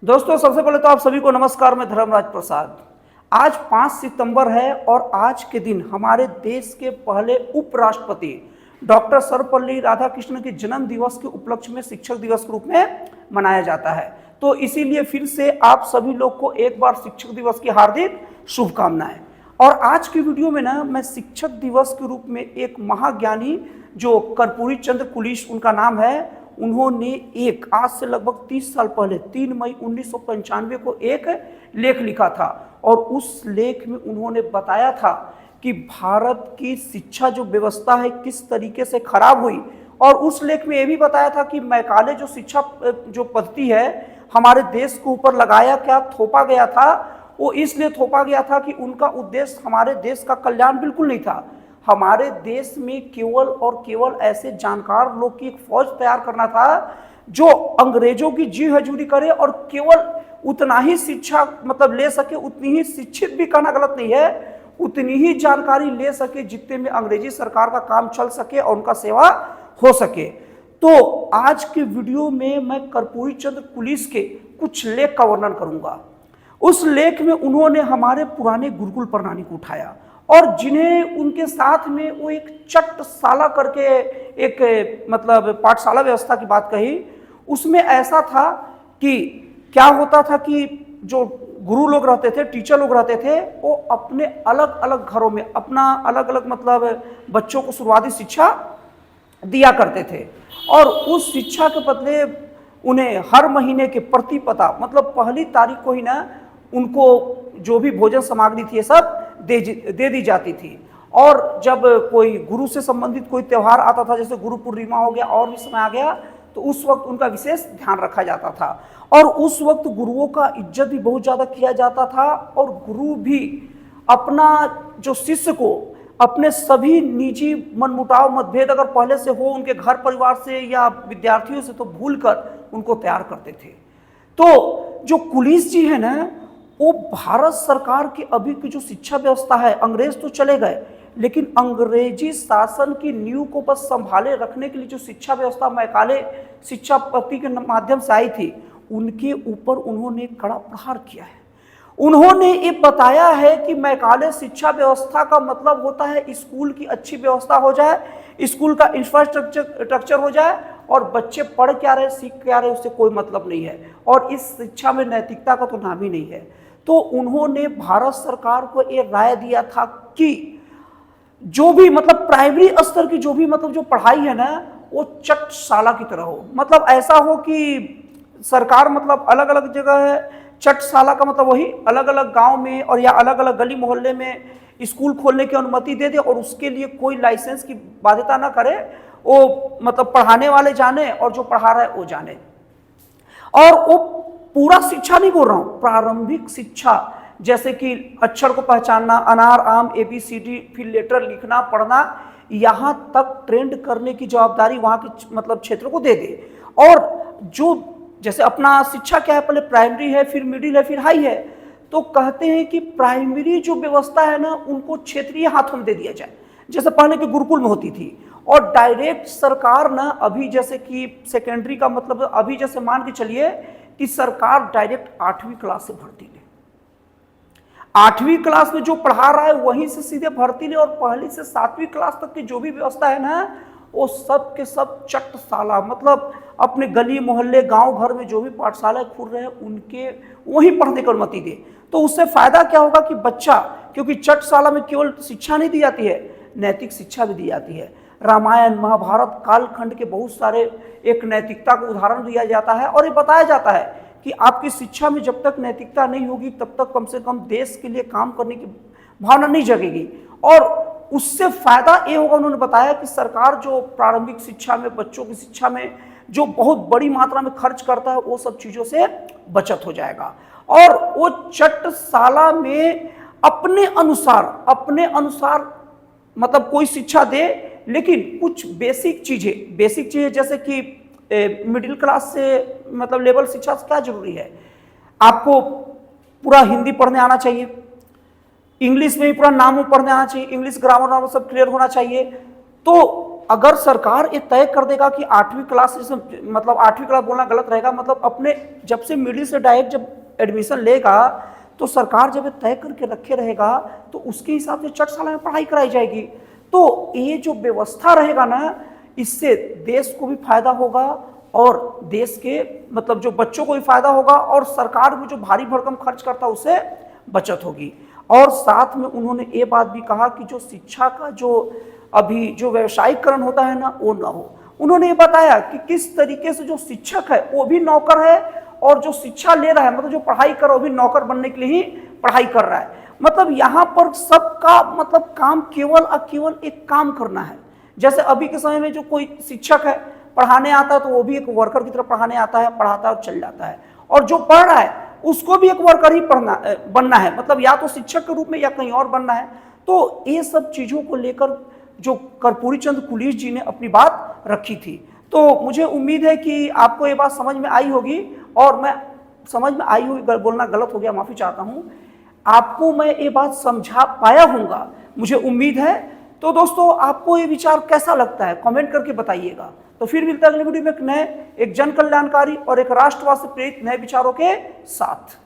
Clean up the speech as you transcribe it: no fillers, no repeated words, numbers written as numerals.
दोस्तों सबसे पहले तो आप सभी को नमस्कार। मैं धर्मराज प्रसाद। आज 5 सितंबर है और आज के दिन हमारे देश के पहले उपराष्ट्रपति डॉक्टर सर्वपल्ली राधाकृष्णन के जन्म दिवस के उपलक्ष्य में शिक्षक दिवस के रूप में मनाया जाता है। तो इसीलिए फिर से आप सभी लोग को एक बार शिक्षक दिवस की हार्दिक शुभकामनाएं। और आज की वीडियो में ना मैं शिक्षक दिवस के रूप में एक महाज्ञानी जो कर्पूरी चंद्र कुलिश उनका नाम है, उन्होंने एक आज से लगभग 30 साल पहले 3 मई 1995 को एक लेख लिखा था और उस लेख में उन्होंने बताया था कि भारत की शिक्षा जो व्यवस्था है किस तरीके से खराब हुई। और उस लेख में यह भी बताया था कि मैकाले जो शिक्षा जो पद्धति है हमारे देश के ऊपर लगाया क्या थोपा गया था, वो इसलिए थोपा गया था कि उनका उद्देश्य हमारे देश का कल्याण बिल्कुल नहीं था। हमारे देश में केवल और केवल ऐसे जानकार लोग की एक फौज तैयार करना था जो अंग्रेजों की जी हजूरी करे और केवल उतना ही शिक्षा ले सके, उतनी ही शिक्षित भी कहना गलत नहीं है, उतनी ही जानकारी ले सके जितने में अंग्रेजी सरकार का काम चल सके और उनका सेवा हो सके। तो आज के वीडियो में मैं कर्पूरी चंद्र कुलिश के कुछ लेख का वर्णन करूंगा। उस लेख में उन्होंने हमारे पुराने गुरुकुल प्रणाली को उठाया और जिन्हें उनके साथ में वो एक चट्टशाला करके एक पाठशाला व्यवस्था की बात कही। उसमें ऐसा था कि क्या होता था कि जो गुरु लोग रहते थे, टीचर लोग रहते थे, वो अपने अलग अलग घरों में अपना अलग अलग बच्चों को शुरुआती शिक्षा दिया करते थे और उस शिक्षा के बदले उन्हें हर महीने के प्रति पता पहली तारीख को ही ना उनको जो भी भोजन सामग्री थी ये सब दे दी जाती थी। और जब कोई गुरु से संबंधित कोई त्यौहार आता था, जैसे गुरु पूर्णिमा हो गया और भी समय आ गया, तो उस वक्त उनका विशेष ध्यान रखा जाता था और उस वक्त गुरुओं का इज्जत भी बहुत ज़्यादा किया जाता था। और गुरु भी अपना जो शिष्य को अपने सभी निजी मनमुटाव मतभेद अगर पहले से हो उनके घर परिवार से या विद्यार्थियों से, तो भूल कर उनको तैयार करते थे। तो जो कुलिश जी है ना, वो भारत सरकार की अभी की जो शिक्षा व्यवस्था है, अंग्रेज तो चले गए लेकिन अंग्रेजी शासन की नींव को बस संभाले रखने के लिए जो शिक्षा व्यवस्था मैकाले शिक्षा पद्धति के माध्यम से आई थी, उनके ऊपर उन्होंने कड़ा प्रहार किया है। उन्होंने ये बताया है कि मैकाले शिक्षा व्यवस्था का मतलब होता है स्कूल की अच्छी व्यवस्था हो जाए, स्कूल का इंफ्रास्ट्रक्चर हो जाए और बच्चे पढ़ क्या रहे सीख क्या रहे उससे कोई मतलब नहीं है और इस शिक्षा में नैतिकता का तो नाम ही नहीं है। तो उन्होंने भारत सरकार को ये राय दिया था कि जो भी प्राइमरी स्तर की जो भी जो पढ़ाई है ना, वो चटशाला की तरह हो। ऐसा हो कि सरकार अलग अलग जगह है, चटशाला का वही अलग अलग गांव में और या अलग अलग गली मोहल्ले में स्कूल खोलने की अनुमति दे दे और उसके लिए कोई लाइसेंस की बाध्यता ना करे। वो पढ़ाने वाले जाने और जो पढ़ा रहा है वो जाने। और वो पूरा शिक्षा नहीं बोल रहा हूं, प्रारंभिक शिक्षा जैसे कि अक्षर को पहचानना, अनार आम ABCD, फिर लेटर लिखना पढ़ना, यहां तक ट्रेंड करने की जवाबदारी वहां के क्षेत्र को दे दे। और जो जैसे अपना शिक्षा क्या है, पहले प्राइमरी है, फिर मिडिल है, फिर हाई है, तो कहते हैं कि प्राइमरी जो व्यवस्था है ना उनको क्षेत्रीय हाथों में दे दिया जाए, जैसे पहले के गुरुकुल में होती थी। और डायरेक्ट सरकार ना अभी जैसे कि सेकेंडरी का अभी जैसे मान के चलिए कि सरकार डायरेक्ट 8वीं क्लास से भर्ती ले, 8वीं क्लास में जो पढ़ा रहा है वहीं से सीधे भर्ती ले और पहली से 7वीं क्लास तक की जो भी व्यवस्था है ना वो सब के सब चटशाला अपने गली मोहल्ले गांव घर में जो भी पाठशाला खुल रहे हैं उनके वहीं पढ़ने की अनुमति दे। तो उससे फायदा क्या होगा कि बच्चा, क्योंकि चटशाला में केवल शिक्षा नहीं दी जाती है, नैतिक शिक्षा भी दी जाती है। रामायण महाभारत कालखंड के बहुत सारे एक नैतिकता का उदाहरण दिया जाता है और ये बताया जाता है कि आपकी शिक्षा में जब तक नैतिकता नहीं होगी तब तक कम से कम देश के लिए काम करने की भावना नहीं जगेगी। और उससे फायदा ये होगा, उन्होंने बताया कि सरकार जो प्रारंभिक शिक्षा में बच्चों की शिक्षा में जो बहुत बड़ी मात्रा में खर्च करता है वो सब चीज़ों से बचत हो जाएगा। और वो चटशाला में अपने अनुसार कोई शिक्षा दे, लेकिन कुछ बेसिक चीज़ें जैसे कि मिडिल क्लास से लेवल शिक्षा से क्या जरूरी है, आपको पूरा हिंदी पढ़ने आना चाहिए, इंग्लिश में भी पूरा नाम पढ़ने आना चाहिए, इंग्लिश ग्रामर सब क्लियर होना चाहिए। तो अगर सरकार ये तय कर देगा कि 8वीं क्लास से, मतलब 8वीं क्लास बोलना गलत रहेगा, मतलब अपने जब से मिडिल से डायरेक्ट जब एडमिशन लेगा तो सरकार जब ये तय करके रखे रहेगा तो उसके हिसाब से छठशाला में पढ़ाई कराई जाएगी। तो ये जो व्यवस्था रहेगा ना, इससे देश को भी फायदा होगा और देश के मतलब जो बच्चों को भी फायदा होगा और सरकार भी जो भारी भरकम खर्च करता है उससे बचत होगी। और साथ में उन्होंने ये बात भी कहा कि जो शिक्षा का जो अभी जो व्यवसायीकरण होता है ना, वो ना हो। उन्होंने ये बताया कि किस तरीके से जो शिक्षक है वो भी नौकर है और जो शिक्षा ले रहा है मतलब जो पढ़ाई कर रहा है वो भी नौकर बनने के लिए ही पढ़ाई कर रहा है। मतलब यहाँ पर सबका मतलब काम केवल और केवल एक काम करना है। जैसे अभी के समय में जो कोई शिक्षक है पढ़ाने आता है तो वो भी एक वर्कर की तरह पढ़ाने आता है, पढ़ाता है और चल जाता है, और जो पढ़ रहा है उसको भी एक वर्कर ही बनना है, मतलब या तो शिक्षक के रूप में या कहीं और बनना है। तो ये सब चीज़ों को लेकर जो कर्पूरी चंद कुलीच जी ने अपनी बात रखी थी। तो मुझे उम्मीद है कि आपको ये बात समझ में आई होगी, और मैं समझ में आई हुई बोलना गलत हो गया, माफ़ी चाहता हूँ, आपको मैं ये बात समझा पाया हूँगा, मुझे उम्मीद है। तो दोस्तों आपको ये विचार कैसा लगता है कमेंट करके बताइएगा। तो फिर मिलता है अगले वीडियो में एक नए, एक जन कल्याणकारी और एक राष्ट्रवाद से प्रेरित नए विचारों के साथ।